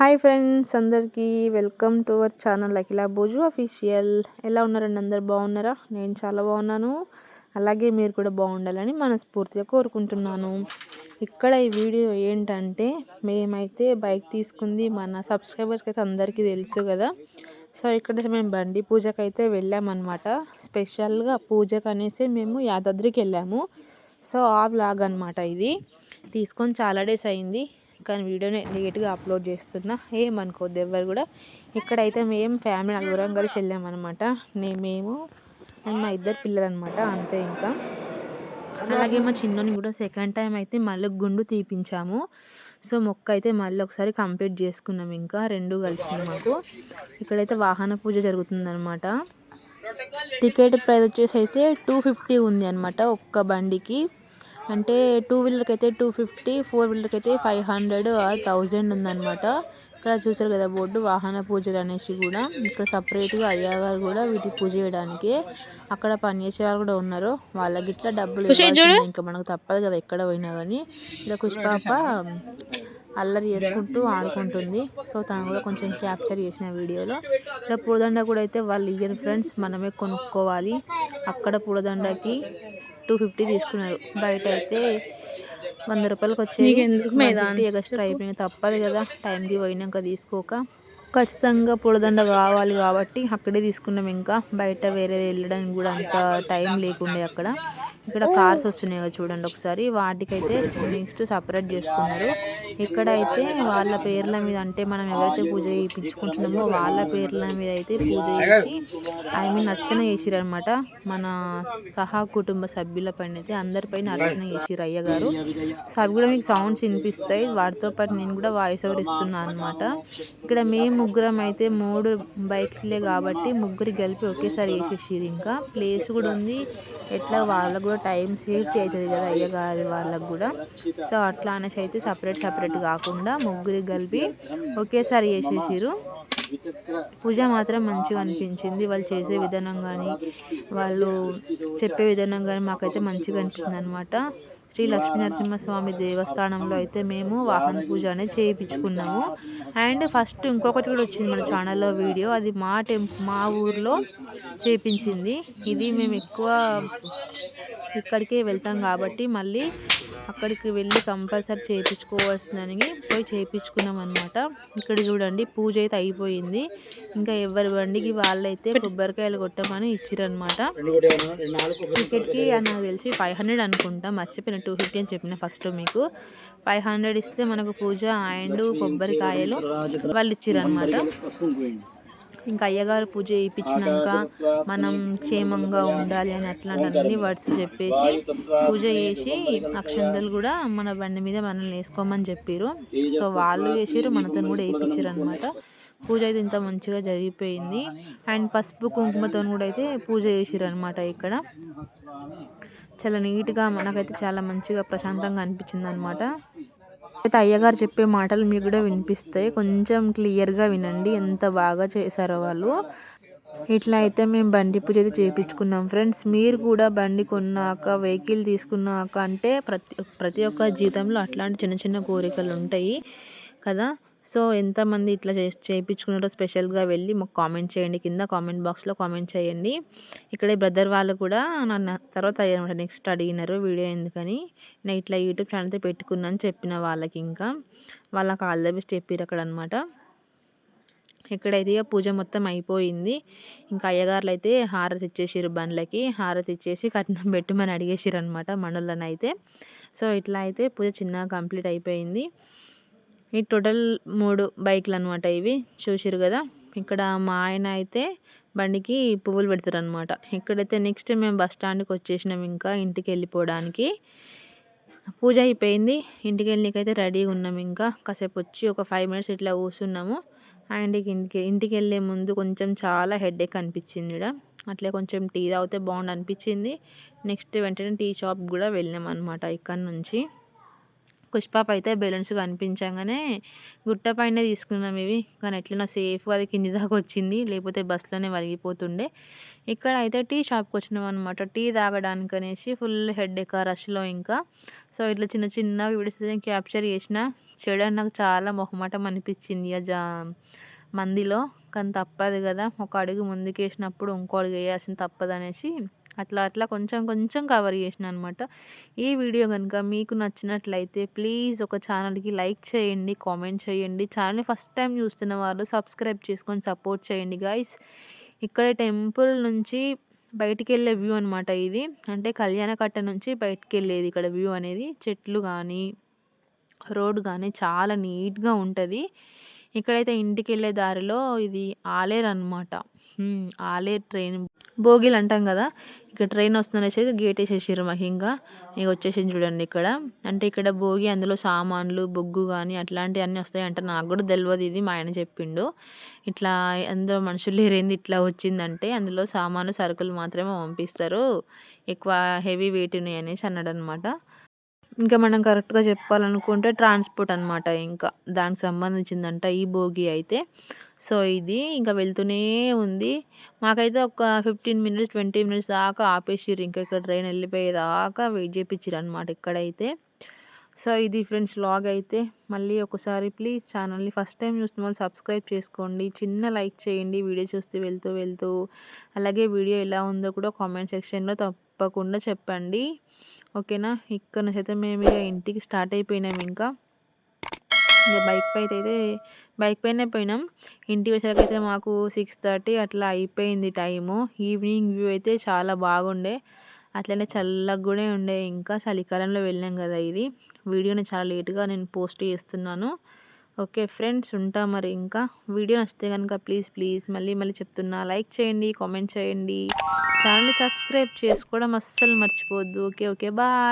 Hi friends, అందరికీ welcome to our channel Akhila Bhoju official. ఎలా ఉన్నారండి? అందరు బాగున్నారా? నేను చాలా బాగున్నాను. అలాగే మీరు కూడా బాగుండాలని మనస్ఫూర్తిగా కోరుకుంటున్నాను. ఇక్కడ ఈ వీడియో ఏంటంటే, మేమైతే బైక్ తీసుకుంది మన సబ్స్క్రైబర్స్కి అయితే అందరికీ తెలుసు కదా. సో ఇక్కడ మేము బండి పూజకి అయితే వెళ్ళామన్నమాట. స్పెషల్గా పూజకు అనేసి మేము యాదాద్రికి వెళ్ళాము. సో ఆ వ్లాగ్ అనమాట ఇది. తీసుకొని చాలా డేస్ అయింది, కానీ వీడియోని లేట్గా అప్లోడ్ చేస్తున్నా, ఏమనుకోద్దు ఎవరు కూడా. ఇక్కడైతే మేము ఫ్యామిలీ నలుగురం కలిసి వెళ్ళామన్నమాట. మేము మా ఇద్దరు పిల్లలు అనమాట, అంతే. ఇంకా అలాగే మా చిన్నోని కూడా సెకండ్ టైం అయితే మళ్ళీ గుండు తీపించాము. సో మొక్క అయితే మళ్ళీ ఒకసారి కంప్లీట్ చేసుకున్నాం. ఇంకా రెండు కలిసినాయి మాకు. ఇక్కడైతే వాహన పూజ జరుగుతుందన్నమాట. టికెట్ ప్రైస్ వచ్చేసి అయితే 250 ఉంది అనమాట ఒక్క బండికి. అంటే 2 వీలర్కి అయితే 250, 4 వీలర్కి అయితే 500 ఆర్ 1000 ఉందన్నమాట. ఇక్కడ చూసారు కదా బోర్డు, వాహన పూజలు అనేసి కూడా. ఇక్కడ సపరేట్గా అయ్యగారు కూడా వీటికి పూజ చేయడానికి, అక్కడ పనిచేసే వాళ్ళు కూడా ఉన్నారు. వాళ్ళకి ఇట్లా డబ్బులు ఇవ్వాల్సిందే, ఇంకా మనకు తప్పదు కదా ఎక్కడ పోయినా కానీ. ఇలా కుష్పాప అల్లరి చేసుకుంటూ ఆడుకుంటుంది. సో తను కూడా కొంచెం క్యాప్చర్ చేసిన వీడియోలో. ఇక్కడ పూలదండ కూడా అయితే వాళ్ళు ఇయ్యరు ఫ్రెండ్స్, మనమే కొనుక్కోవాలి. అక్కడ పూలదండకి 250 తీసుకున్నారు. బయట అయితే 100 రూపాయలకి వచ్చేది. ఎగస్ట్రా అయిపోయింది, తప్పదు కదా టైంకి పోయినాక తీసుకోక. ఖచ్చితంగా పూలదండ కావాలి కాబట్టి అక్కడే తీసుకున్నాం. ఇంకా బయట వేరే వెళ్ళడానికి కూడా అంత టైం లేకుండే అక్కడ. ఇక్కడ కార్స్ వస్తున్నాయి కదా చూడండి ఒకసారి, వాటికైతే నెక్స్ట్ సపరేట్ చేసుకున్నారు. ఇక్కడైతే వాళ్ళ పేర్ల మీద, అంటే మనం ఎవరైతే పూజ చేయించుకుంటున్నామో వాళ్ళ పేర్ల మీద అయితే పూజ చేసి అర్చన చేసిరు అనమాట. మన సహా కుటుంబ సభ్యుల పైన అయితే అందరిపైన అర్చన చేసిరు అయ్యగారు. సో అవి కూడా మీకు సౌండ్స్ వినిపిస్తాయి, వాటితో పాటు నేను కూడా వాయిస్ ఓవర్ ఇస్తున్నాను అనమాట. ఇక్కడ మేము ముగ్గురం అయితే 3 బైక్స్లే కాబట్టి ముగ్గురు కలిపి ఒకేసారి వేసేసిరు. ఇంకా ప్లేస్ కూడా ఉంది, ఎట్లా వాళ్ళకు కూడా టైం సేఫ్టీ అవుతుంది కదా అయ్యగారి వాళ్ళకు కూడా. సో అట్లా అనేసి అయితే సపరేట్ కాకుండా ముగ్గురికి కలిపి ఒకేసారి వేసేసిరు. పూజ మాత్రం మంచిగా అనిపించింది. వాళ్ళు చేసే విధానం కానీ, వాళ్ళు చెప్పే విధానం కానీ మాకైతే మంచిగా అనిపించింది అనమాట. శ్రీ లక్ష్మీనరసింహస్వామి దేవస్థానంలో అయితే మేము వాహన పూజ అనేది చేయించుకున్నాము. అండ్ ఫస్ట్ ఇంకొకటి కూడా వచ్చింది మన ఛానల్లో వీడియో, అది మా ఊర్లో చేయించింది. ఇది మేము ఎక్కువ ఇక్కడికే వెళ్తాం కాబట్టి మళ్ళీ అక్కడికి వెళ్ళి కంపల్సరీ చేయించుకోవాల్సిందని పోయి చేయించుకున్నాం అనమాట. ఇక్కడ చూడండి పూజ అయితే అయిపోయింది. ఇంకా ఎవరి బండికి వాళ్ళైతే కొబ్బరికాయలు కొట్టమని ఇచ్చిరనమాట. టికెట్కి నాకు తెలిసి 500 అనుకుంటా, మర్చిపోయిన 250 అని చెప్పిన ఫస్ట్ మీకు. 500 ఇస్తే మనకు పూజ అండ్ కొబ్బరికాయలు వాళ్ళు ఇచ్చిరనమాట. ఇంకా అయ్యగారు పూజ చేయించినాక మనం క్షేమంగా ఉండాలి అని అట్లాంటి వర్డ్స్ చెప్పేసి పూజ చేసి అక్షంతలు కూడా మన బండి మీద మనల్ని వేసుకోమని చెప్పారు. సో వాళ్ళు చేసారు, మనతో కూడా వేయించారు అనమాట. పూజ అయితే ఇంత మంచిగా జరిగిపోయింది. అండ్ పసుపు కుంకుమతో కూడా అయితే పూజ చేసారు అనమాట. ఇక్కడ చాలా నీట్గా, మనకైతే చాలా మంచిగా ప్రశాంతంగా అనిపించింది అనమాట. అయితే అయ్యగారు చెప్పే మాటలు మీకు కూడా వినిపిస్తాయి, కొంచెం క్లియర్గా వినండి ఎంత బాగా చేశారో వాళ్ళు. ఇట్లా అయితే మేము బండి పూజ అయితే చేయించుకున్నాం ఫ్రెండ్స్. మీరు కూడా బండి కొన్నాక, వెహికల్ తీసుకున్నాక, అంటే ప్రతి ఒక్క జీవితంలో అట్లాంటి చిన్న చిన్న కోరికలు ఉంటాయి కదా. సో ఎంతమంది ఇట్లా చేయించుకున్నారో స్పెషల్గా వెళ్ళి మాకు కామెంట్ చేయండి, కింద కామెంట్ బాక్స్లో కామెంట్ చేయండి. ఇక్కడ బ్రదర్ వాళ్ళు కూడా నన్ను తర్వాత అయ్యారనమాట, నెక్స్ట్ అడిగినారు వీడియో ఎందుకని. నేను ఇట్లా యూట్యూబ్ ఛానల్ పెట్టుకున్నాను చెప్పిన వాళ్ళకి, ఇంకా వాళ్ళకి ఆల్ ద బెస్ట్ చెప్పారు అక్కడ అనమాట. ఇక్కడైతే పూజ మొత్తం అయిపోయింది. ఇంకా అయ్యగారులు అయితే హారతి ఇచ్చేసారు, బండ్లకి హారతి ఇచ్చేసి కట్నం పెట్టమని అడిగేసారు అనమాట మనోళ్ళని అయితే. సో ఇట్లా అయితే పూజ చిన్నగా కంప్లీట్ అయిపోయింది. ఈ టోటల్ 3 బైక్లు అనమాట ఇవి, చూసిరు కదా. ఇక్కడ మా ఆయన అయితే బండికి పువ్వులు పెడతారు అనమాట. ఇక్కడైతే నెక్స్ట్ మేము బస్ స్టాండ్కి వచ్చేసినాం, ఇంకా ఇంటికి వెళ్ళిపోవడానికి. పూజ అయిపోయింది, ఇంటికి వెళ్ళికైతే రెడీగా ఉన్నాము. ఇంకా కాసేపు వచ్చి ఒక 5 మినిట్స్ ఇట్లా కూర్చున్నాము. అండ్ ఇంటికి వెళ్ళే ముందు కొంచెం చాలా హెడేక్ అనిపించింది ఇక్కడ. అట్లే కొంచెం టీ తాగితే బాగుండు అనిపించింది. నెక్స్ట్ వెంటనే టీ షాప్ కూడా వెళ్ళాం అనమాట ఇక్కడ నుంచి. పుష్పాప అయితే బెలూన్స్ కనిపించంగానే గుట్ట పైనే తీసుకున్నాం ఇవి. కానీ ఎట్లనో సేఫ్‌గా అది కింది దాకా వచ్చింది. లేకపోతే బస్‌లోనే వలిగిపోతుండే. ఇక్కడ అయితే టీ షాప్‌కి వచ్చినామనమాట. టీ తాగడానికనేసి ఫుల్ హెడేక్ ఆ రష్‌లో ఇంకా. సో, ఇట్లా చిన్న చిన్నగా వీడియోస్ నేను క్యాప్చర్ చేసిన. చేయడానికి నాకు చాలా మొహమాటం అనిపించింది. మందిలో. కానీ తప్పదు గదా! ఒక అడుగు ముందుకేసినప్పుడు ఇంకో అడుగు ఏయాల్సింది తప్పదనేసి అట్లా అట్లా కొంచెం కొంచెం కవర్ చేసినా అనమాట. ఈ వీడియో గనుక మీకు నచ్చినట్లయితే ప్లీజ్ ఒక ఛానల్‌కి లైక్ చేయండి, కామెంట్ చేయండి. ఛానల్‌ని ఫస్ట్ టైమ్ చూస్తున్న వాళ్ళు సబ్స్క్రైబ్ చేసుకొని సపోర్ట్ చేయండి గైస్. ఇక్కడ టెంపుల్ నుంచి బయటికెళ్ళే వ్యూ అనమాట ఇది. అంటే కళ్యాణకట్ట నుంచి బయటికెళ్ళేది ఇక్కడ వ్యూ అనేది. చెట్లు గానీ, రోడ్ గానీ చాలా నీట్‌గా ఉంటది. ఇక్కడైతే ఇంటికెళ్ళే దారిలో ఇది ఆలేరనమాట. ఆలేరు ట్రైన్ బోగీలు అంటాం గదా! ఇక్కడ ట్రైన్ వస్తుందనేసి గేటేసేసిర్రు మహింగా. ఇగ వచ్చేసింది చూడండి ఇక్కడ. అంటే ఇక్కడ భోగి అందులో సామాన్లు, బొగ్గు గాని అట్లాంటియన్నీ వస్తాయంట. నాకు గూడా తెలవదు ఇది. మా ఆయన చెప్పిండు. ఇట్లా అందులో మనుషులు లేరేంది ఇట్లా వచ్చిందంటే, అందులో సామాను, సరుకులు మాత్రమే పంపిస్తారు. ఎక్కువ హెవీ వెయిట్ ఉన్నాయనేసి అన్నాడనమాట. ఇంకా మనం కరెక్ట్‌గా చెప్పాలనుకుంటే ట్రాన్స్‌పోర్ట్ అనమాట ఇంకా. దానికి సంబంధించిందంట ఈ బోగి అయితే. సో, ఇది ఇంకా వెళ్తూనే ఉంది. మాకైతే ఒక 15 మినిట్స్, 20 మినిట్స్ దాకా ఆపేసిర్రు. ఇంకా ఇక్కడ ట్రైన్ ఎళ్ళిపోయేదాకా వెయిట్ చేపిచ్చిరనమాట ఇక్కడైతే. సో, ఇది ఫ్రెండ్స్ వ్లాగ్ అయితే. మళ్ళీ ఒకసారి ప్లీజ్ ఛానల్‌ని ఫస్ట్ టైమ్ చూస్తున్న వాళ్ళు సబ్స్క్రైబ్ చేసుకోండి. చిన్న లైక్ చేయండి వీడియో చూస్తూ వెళ్తూ. అలాగే వీడియో ఎలా ఉందో కూడా కామెంట్ సెక్షన్‌లో తప్పకుండా చెప్పండి. ఓకేనా? ఇక్కడ నుంచైతే మేము ఇగ ఇంటికి స్టార్ట్ అయిపోయినాం ఇంకా. ఇగ బైక్ పైనే పోయినాం. ఇంటికి వచ్చేసరికైతే మాకు 6:30 అట్లా అయిపోయింది టైము. ఈవినింగ్ వ్యూ అయితే చాలా బాగుండే. అట్లనే చల్లగా గూడా ఉండే ఇంకా. చలికాలంలో వెళ్ళాం గదా ఇది. వీడియోని చాలా లేట్‌గా నేను పోస్ట్ చేస్తున్నాను. ఓకే ఫ్రెండ్స్, ఉంటా మరి ఇంకా. వీడియో నచ్చితే గనుక ప్లీజ్ మళ్ళీ చెప్తున్నా లైక్ చేయండి, కామెంట్ చేయండి. ఛానల్‌ని సబ్స్క్రైబ్ చేసుకోవడం అస్సలు మర్చిపోవద్దు. ఓకే. బాయ్.